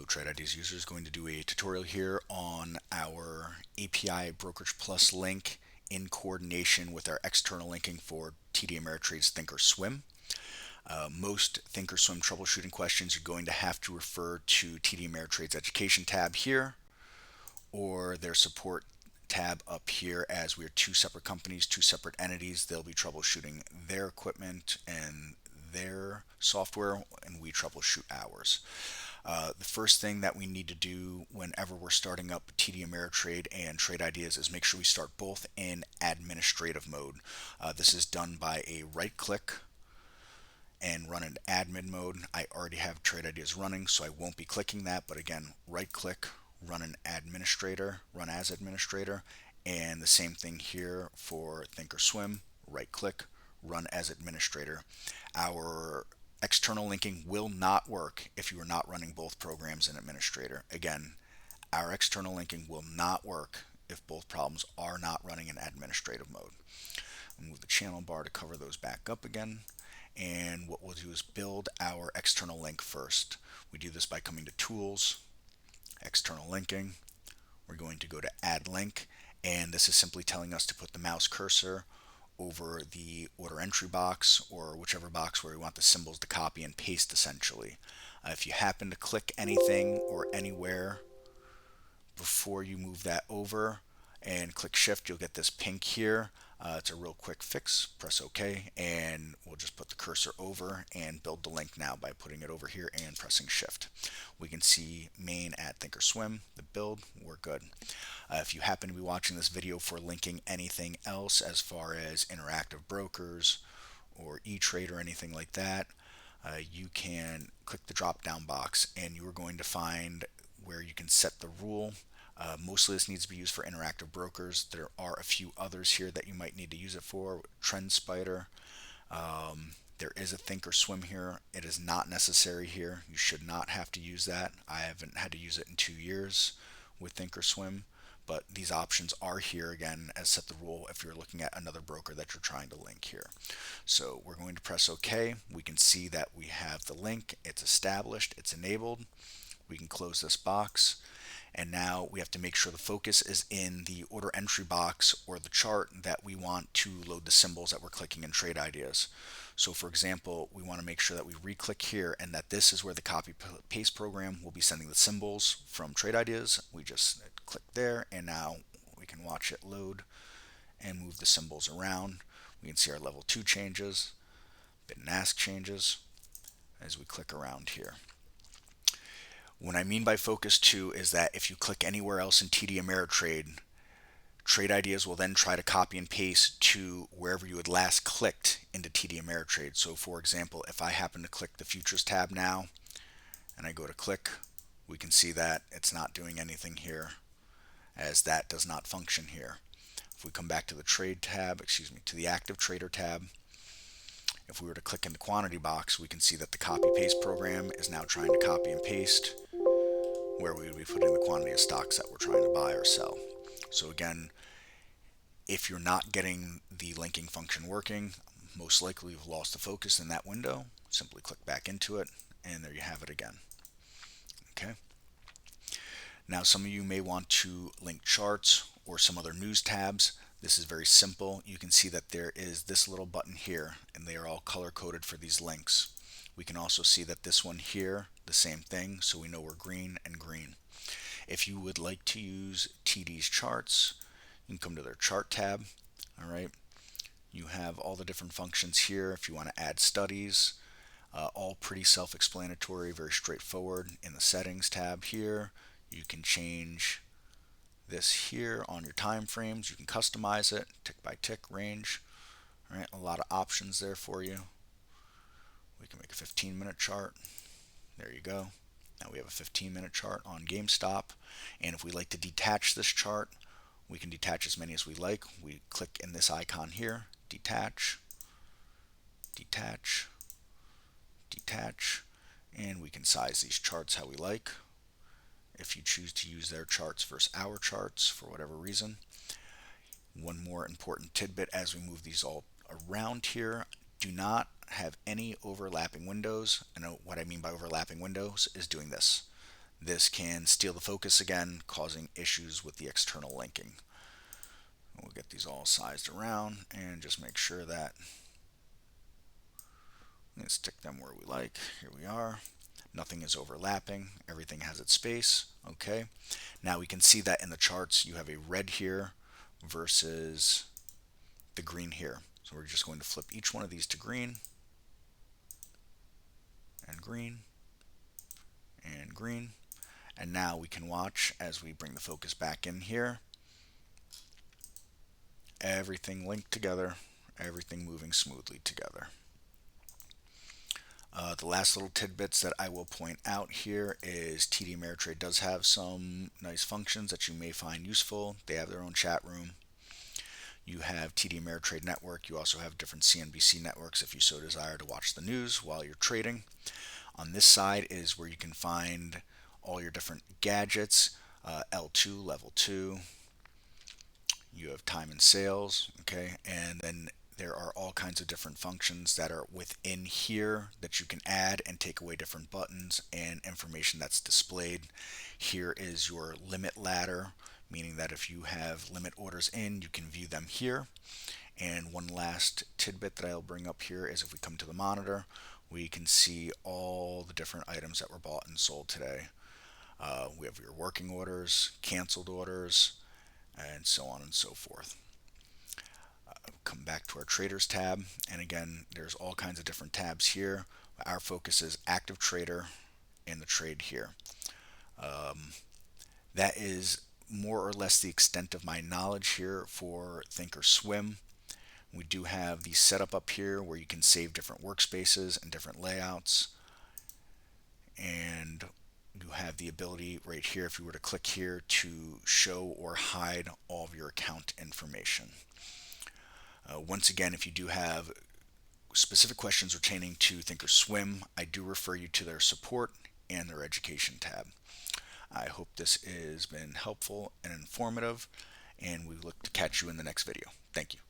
Hello Trade Ideas users, going to do a tutorial here on our API Brokerage Plus link in coordination with our external linking for TD Ameritrade's Thinkorswim. Most Thinkorswim troubleshooting questions you're going to have to refer to TD Ameritrade's Education tab here or their support tab up here, as we're two separate companies, two separate entities. They'll be troubleshooting their equipment and their software, and we troubleshoot ours. The first thing that we need to do whenever we're starting up TD Ameritrade and Trade Ideas is make sure we start both in administrative mode. This is done by a right click and run in admin mode. I already have Trade Ideas running, so I won't be clicking that, but again, right click, run an administrator, run as administrator, and the same thing here for Thinkorswim, right click, run as administrator. Our external linking will not work if you are not running both programs in administrator. Again, our external linking will not work if both problems are not running in administrative mode. I'll move the channel bar to cover those back up again. And what we'll do is build our external link first. We do this by coming to Tools, External Linking. We're going to go to Add Link, and this is simply telling us to put the mouse cursor over the order entry box or whichever box where we want the symbols to copy and paste essentially. If you happen to click anything or anywhere before you move that over and click shift, you'll get this pink here. It's a real quick fix. Press OK, and we'll just put the cursor over and build the link now by putting it over here and pressing shift. We can see main at Thinkorswim, the build, we're good. If you happen to be watching this video for linking anything else as far as interactive brokers or E-Trade or anything like that, you can click the drop down box and you are going to find where you can set the rule. Mostly this needs to be used for interactive brokers. There are a few others here that you might need to use it for. Trend Spider. There is a Thinkorswim here. It is not necessary here. You should not have to use that. I haven't had to use it in 2 years with Thinkorswim, but these options are here again as set the rule if you're looking at another broker that you're trying to link here. So we're going to press OK. We can see that we have the link. It's established. It's enabled. We can close this box. And now we have to make sure the focus is in the order entry box or the chart that we want to load the symbols that we're clicking in Trade Ideas. So for example, we want to make sure that we re-click here and that this is where the copy paste program will be sending the symbols from Trade Ideas. We just click there and now we can watch it load and move the symbols around. We can see our level 2 changes, bid and ask changes as we click around here. What I mean by focus 2 is that if you click anywhere else in TD Ameritrade, Trade Ideas will then try to copy and paste to wherever you had last clicked into TD Ameritrade. So for example, if I happen to click the Futures tab now and I go to click, we can see that it's not doing anything here as that does not function here. If we come back to the Trade tab, to the Active Trader tab, if we were to click in the quantity box, we can see that the copy paste program is now trying to copy and paste where we would be putting the quantity of stocks that we're trying to buy or sell. So again, if you're not getting the linking function working, most likely you've lost the focus in that window. Simply click back into it and there you have it again. Okay. Now some of you may want to link charts or some other news tabs. This is very simple. You can see that there is this little button here and they are all color coded for these links. We can also see that this one here, the same thing, so we know we're green and green. If you would like to use TD's charts, you can come to their chart tab. All right, you have all the different functions here. If you want to add studies, all pretty self-explanatory, very straightforward. In the settings tab here, you can change this here on your time frames. You can customize it, tick by tick range. All right, a lot of options there for you. We can make a 15-minute chart. There you go. Now we have a 15-minute chart on GameStop. And if we like to detach this chart, we can detach as many as we like. We click in this icon here, detach, detach, detach, and we can size these charts how we like. If you choose to use their charts versus our charts for whatever reason. One more important tidbit as we move these all around here, do not have any overlapping windows. And what I mean by overlapping windows is doing this. This can steal the focus again, causing issues with the external linking. We'll get these all sized around and just make sure that let's stick them where we like. Here we are. Nothing is overlapping. Everything has its space. Okay. Now we can see that in the charts you have a red here versus the green here. So we're just going to flip each one of these to green and green and green. And now we can watch as we bring the focus back in here. Everything linked together, everything moving smoothly together. The last little tidbits that I will point out here is TD Ameritrade does have some nice functions that you may find useful. They have their own chat room. You have TD Ameritrade Network. You also have different CNBC networks if you so desire to watch the news while you're trading. On this side is where you can find all your different gadgets, L2, level 2. You have time and sales, okay, and then there are all kinds of different functions that are within here that you can add and take away different buttons and information that's displayed. Here is your limit ladder, meaning that if you have limit orders in, you can view them here. And one last tidbit that I'll bring up here is if we come to the monitor, we can see all the different items that were bought and sold today. We have your working orders, canceled orders, and so on and so forth. Come back to our traders tab, and again there's all kinds of different tabs here. Our focus is active trader and the trade here. That is more or less the extent of my knowledge here for Thinkorswim. We do have the setup up here where you can save different workspaces and different layouts, and you have the ability right here, if you were to click here, to show or hide all of your account information. Once again, if you do have specific questions pertaining to Thinkorswim, I do refer you to their support and their education tab. I hope this has been helpful and informative, and we look to catch you in the next video. Thank you.